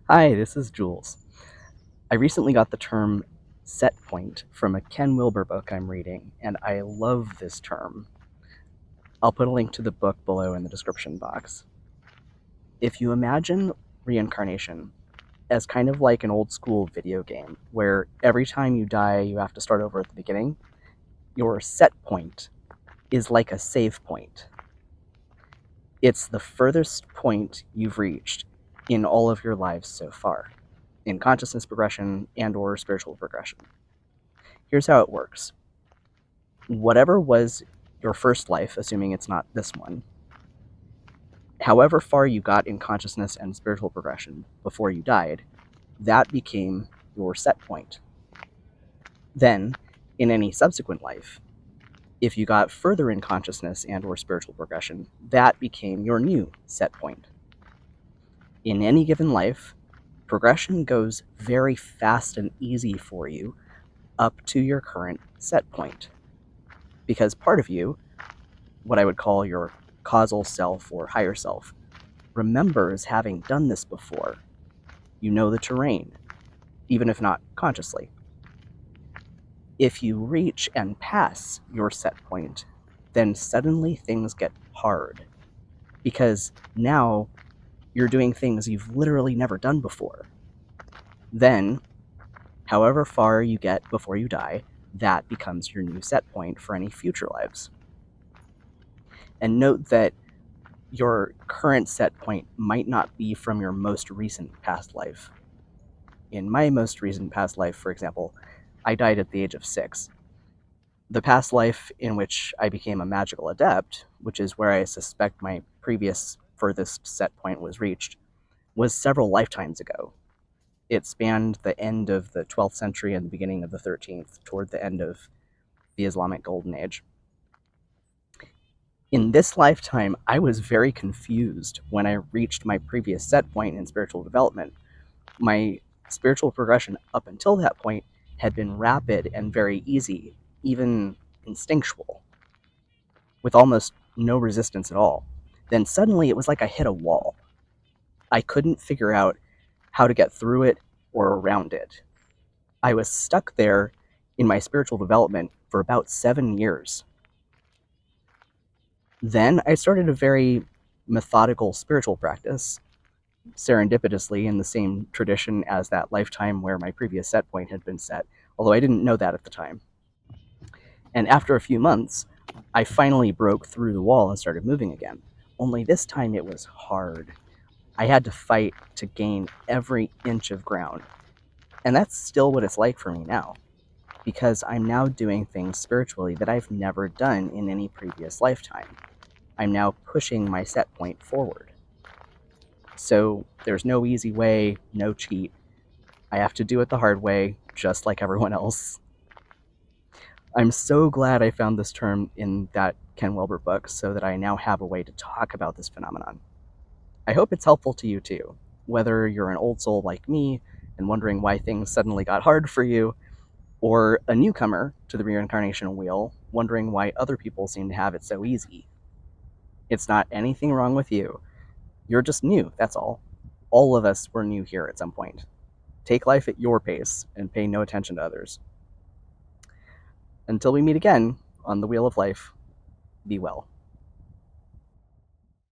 Hi, this is Jules. I recently got the term set point from a Ken Wilber book I'm reading, and I love this term. I'll put a link to the book below in the description box. If you imagine reincarnation as kind of like an old school video game, where every time you die you have to start over at the beginning, your set point is like a save point. It's the furthest point you've reached in all of your lives so far, in consciousness progression and or spiritual progression. Here's how it works. Whatever was your first life, assuming it's not this one, however far you got in consciousness and spiritual progression before you died, that became your set point. Then, in any subsequent life, if you got further in consciousness and or spiritual progression, that became your new set point. In any given life, progression goes very fast and easy for you up to your current set point. Because part of you, what I would call your causal self or higher self, remembers having done this before. You know the terrain, even if not consciously. If you reach and pass your set point, then suddenly things get hard. Because now you're doing things you've literally never done before. Then, however far you get before you die, that becomes your new set point for any future lives. And note that your current set point might not be from your most recent past life. In my most recent past life, for example, I died at the age of 6. The past life in which I became a magical adept, which is where I suspect my previous furthest set point was reached, was several lifetimes ago. It spanned the end of the 12th century and the beginning of the 13th, toward the end of the Islamic Golden Age. In this lifetime, I was very confused when I reached my previous set point in spiritual development. My spiritual progression up until that point had been rapid and very easy, even instinctual, with almost no resistance at all. Then suddenly it was like I hit a wall. I couldn't figure out how to get through it or around it. I was stuck there in my spiritual development for about 7 years. Then I started a very methodical spiritual practice, serendipitously in the same tradition as that lifetime where my previous set point had been set, although I didn't know that at the time. And after a few months, I finally broke through the wall and started moving again. Only this time it was hard. I had to fight to gain every inch of ground. And that's still what it's like for me now, because I'm now doing things spiritually that I've never done in any previous lifetime. I'm now pushing my set point forward. So there's no easy way, no cheat. I have to do it the hard way, just like everyone else. I'm so glad I found this term in that Ken Wilber book so that I now have a way to talk about this phenomenon. I hope it's helpful to you too, whether you're an old soul like me and wondering why things suddenly got hard for you, or a newcomer to the reincarnation wheel wondering why other people seem to have it so easy. It's not anything wrong with you. You're just new, that's all. All of us were new here at some point. Take life at your pace and pay no attention to others. Until we meet again on the Wheel of Life, be well.